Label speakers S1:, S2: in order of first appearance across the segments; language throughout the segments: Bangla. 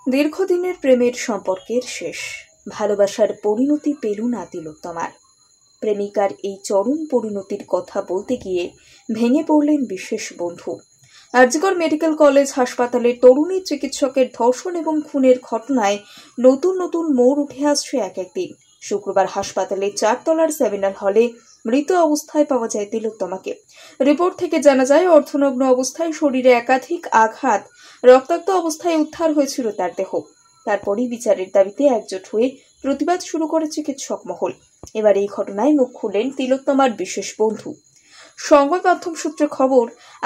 S1: দীর্ঘদিনের প্রেমের সম্পর্কের শেষ, ভালোবাসার পরিণতি পেল না তিলোত্তমার। প্রেমিকার এই চরম পরিণতির কথা বলতে গিয়ে ভেঙে পড়লেন বিশেষ বন্ধু। আরজিকর মেডিকেল কলেজ হাসপাতালে তরুণী চিকিৎসকের ধর্ষণ এবং খুনের ঘটনায় নতুন নতুন মোড় উঠে আসছে এক একদিন। শুক্রবার হাসপাতালে 4 তলার সেমিনার হলে মৃত অবস্থায় পাওয়া যায় তিলোত্তমাকে। রিপোর্ট থেকে জানা যায়, অর্ধনগ্ন অবস্থায় শরীরে একাধিক আঘাত, রক্তাক্ত অবস্থায় উদ্ধার হয়েছিল তার দেহ। তারপরই বিচারের দাবিতে একজোট হয়ে প্রতিবাদ শুরু করে চিকিৎসক মহল। এবার এই ঘটনায় মুখ খুললেন তিলোত্তমার বিশেষ বন্ধু। সংবাদ মাধ্যম সূত্রে খবর,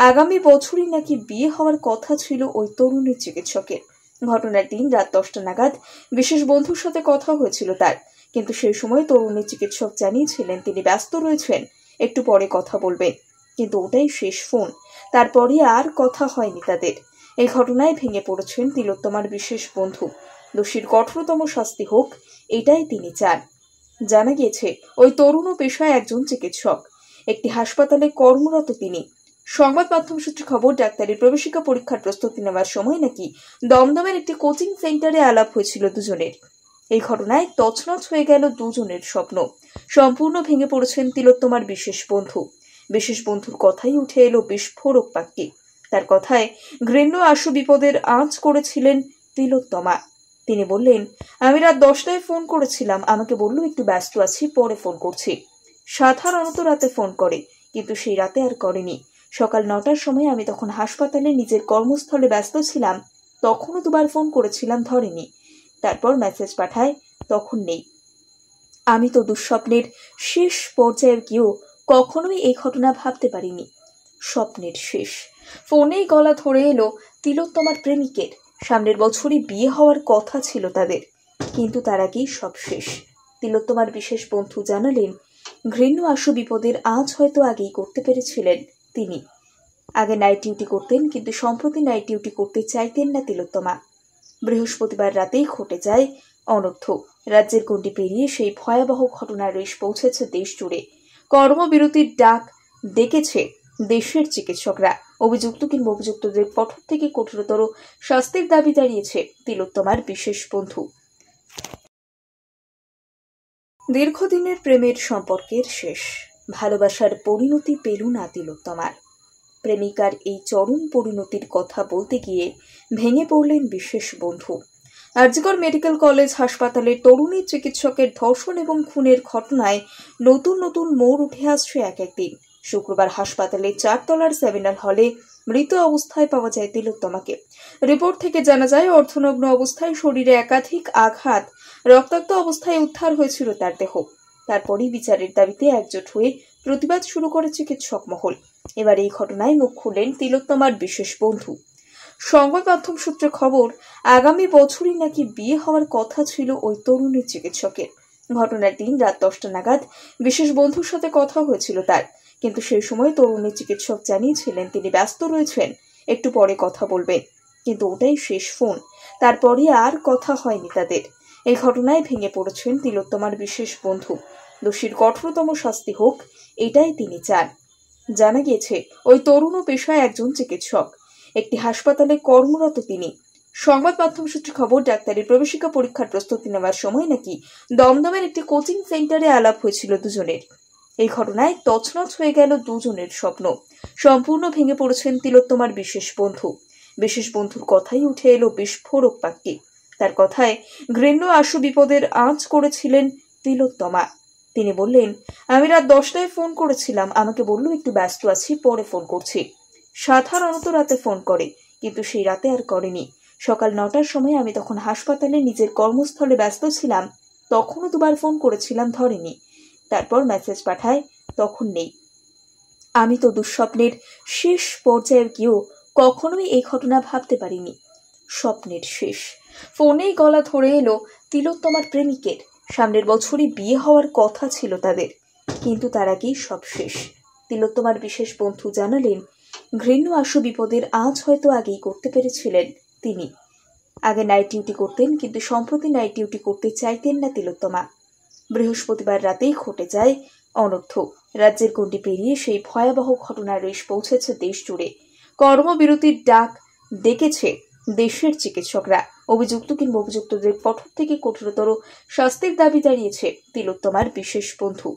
S1: আগামী বছরই নাকি বিয়ে হওয়ার কথা ছিল ওই তরুণী চিকিৎসকের। ঘটনার দিন রাত 10টা নাগাদ বিশেষ বন্ধুর সাথে কথা হয়েছিল তার, কিন্তু সেই সময় তরুণী চিকিৎসক জানিয়েছিলেন তিনি ব্যস্ত রয়েছেন, একটু পরে কথা বলবেন। কিন্তু ওটাই শেষ ফোন, তারপরই আর কথা হয়নি তাদের। এই ঘটনায় ভেঙে পড়েছেন তিলোত্তমার বিশেষ বন্ধু। দোষীর কঠোরতম শাস্তি হোক, এটাই তিনি চান। জানা গিয়েছে, ওই তরুণ পেশায় একজন চিকিৎসক, একটি হাসপাতালে কর্মরত তিনি। সংবাদ মাধ্যম সূত্রে খবর, ডাক্তারি প্রবেশিকা পরীক্ষার প্রস্তুতি নেওয়ার সময় নাকি দমদমের একটি কোচিং সেন্টারে আলাপ হয়েছিল দুজনের। এই ঘটনায় তছনছ হয়ে গেল দুজনের স্বপ্ন। সম্পূর্ণ ভেঙে পড়েছেন তিলোত্তমার বিশেষ বন্ধু। বিশেষ বন্ধুর কথাই উঠে এলো বিস্ফোরক বাক্যে। তার কথায় ঘৃণ্য আশু বিপদের আঁচ করেছিলেন তিলোত্তমা। তিনি বললেন, আমি রাত 10টায় ফোন করেছিলাম, আমাকে বলল একটু ব্যস্ত আছি, পরে ফোন করছি। সাধারণত রাতে ফোন করে, কিন্তু সেই রাতে আর করেনি। সকাল 9টার সময় আমি তখন হাসপাতালে নিজের কর্মস্থলে ব্যস্ত ছিলাম, তখনও 2বার ফোন করেছিলাম, ধরেনি। তারপর মেসেজ পাঠায়, তখন নেই। আমি তো দুঃস্বপ্নের শেষ পর্যায়ে গিয়েও কখনোই এই ঘটনা ভাবতে পারিনি। স্বপ্নের শেষ। ফোনেই গলা ধরে এলো তিলোত্তমার প্রেমিকের। সামনের বছরই বিয়ে হওয়ার কথা ছিল তাদের, কিন্তু তার আগেই সব শেষ। তিলোত্তমার বিশেষ বন্ধু জানালেন, ঘৃণ্য আশু বিপদের আজ হয়তো আগেই করতে পেরেছিলেন তিনি। আগে নাইট ডিউটি করতেন, কিন্তু সম্প্রতি নাইট ডিউটি করতে চাইতেন না তিলোত্তমা। বৃহস্পতিবার রাতেই ঘটে যায় অনর্থ। রাজ্যের গণ্ডি পেরিয়ে সেই ভয়াবহ ঘটনার রেশ পৌঁছেছে দেশ জুড়ে। কর্মবিরতির ডাক ডেকেছে দেশের চিকিৎসকরা। অভিযুক্ত কিংবা অভিযুক্তদের কঠোর থেকে কঠোরতর শাস্তির দাবি জানিয়েছে তিলোত্তমার বিশেষ বন্ধু। দীর্ঘদিনের প্রেমের সম্পর্কের শেষ, ভালোবাসার পরিণতি পেল না তিলোত্তমার। প্রেমিকার এই চরম পরিণতির কথা বলতে গিয়ে ভেঙে পড়লেন বিশেষ বন্ধু। আরজিকর মেডিকেল কলেজ হাসপাতালে তরুণী চিকিৎসকের ধর্ষণ এবং খুনের ঘটনায় নতুন নতুন মোড় উঠে আসছে এক একদিন। শুক্রবার হাসপাতালে 4 তলার সেমিনার হলে মৃত অবস্থায় পাওয়া যায় তিলোত্তমাকে। রিপোর্ট থেকে জানা যায়, অর্ধনগ্ন অবস্থায় শরীরে একাধিক আঘাত, রক্তাক্ত অবস্থায় উদ্ধার হয়েছিল তার দেহ। তারপরই বিচারের দাবিতে একজোট হয়ে প্রতিবাদ শুরু করে চিকিৎসক মহল। এবার এই ঘটনায় মুখ খুললেন তিলোত্তমার বিশেষ বন্ধু। সংবাদ মাধ্যম সূত্রে খবর, আগামী বছরই নাকি বিয়ে হওয়ার কথা ছিল ওই তরুণী চিকিৎসকের। ঘটনার দিন রাত 10টা নাগাদ বিশেষ বন্ধুর সাথে কথা হয়েছিল তার, কিন্তু সেই সময় তরুণী চিকিৎসক জানিয়েছিলেন তিনি ব্যস্ত রয়েছেন, একটু পরে কথা বলবেন। কিন্তু ওটাই শেষ ফোন, তারপরই আর কথা হয়নি তাদের। এই ঘটনায় ভেঙে পড়েছেন তিলোত্তমার বিশেষ বন্ধু। দোষীর কঠোরতম শাস্তি হোক, এটাই তিনি চান। জানা গিয়েছে, ওই তরুণ পেশায় একজন চিকিৎসক, একটি হাসপাতালে কর্মরত তিনি। সংবাদ মাধ্যম সূত্রে খবর, ডাক্তারি প্রবেশিকা পরীক্ষার প্রস্তুতি নেওয়ার সময় নাকি দমদমের একটি কোচিং সেন্টারে আলাপ হয়েছিল দুজনের। এই ঘটনায় তছনছ হয়ে গেল দুজনের স্বপ্ন। সম্পূর্ণ ভেঙে পড়েছেন তিলোত্তমার বিশেষ বন্ধু। বিশেষ বন্ধুর কথাই উঠে এলো বিস্ফোরক বাক্যে। তার কথায় ঘৃণ্য আশু বিপদের আঁচ করেছিলেন তিলোত্তমা। তিনি বললেন, আমি রাত 10টায় ফোন করেছিলাম, আমাকে বলল একটু ব্যস্ত আছি, পরে ফোন করছি। সাধারণত রাতে ফোন করে, কিন্তু সেই রাতে আর করেনি। সকাল 9টার সময় আমি তখন হাসপাতালে নিজের কর্মস্থলে ব্যস্ত ছিলাম, তখনও 2বার ফোন করেছিলাম, ধরেনি। তারপর মেসেজ পাঠায়, তখন নেই। আমি তো দুঃস্বপ্নের শেষ পর্যায়ে গিয়েও কখনোই এই ঘটনা ভাবতে পারিনি। স্বপ্নের শেষ। ফোনেই গলা ধরে এলো তিলোত্তমার প্রেমিকের। সামনের বছরই বিয়ে হওয়ার কথা ছিল তাদের, কিন্তু তার আগেই সব শেষ। তিলোত্তমার বিশেষ বন্ধু জানালেন, ঘৃণ্য আশু বিপদের আজ হয়তো আগেই করতে পেরেছিলেন তিনি। আগে নাইট ডিউটি করতেন, কিন্তু সম্প্রতি নাইট ডিউটি করতে চাইতেন না তিলোত্তমা। বৃহস্পতিবার রাতেই ঘটে যায় অনর্থ। রাজ্যের গণ্ডি পেরিয়ে সেই ভয়াবহ ঘটনার রেশ পৌঁছেছে দেশ জুড়ে। কর্মবিরতির ডাক ডেকেছে দেশের চিকিৎসকরা। অভিযুক্ত কিংবা অভিযুক্তদের কঠোর থেকে কঠোরতর শাস্তির দাবি জানিয়েছে তিলোত্তমার বিশেষ বন্ধু।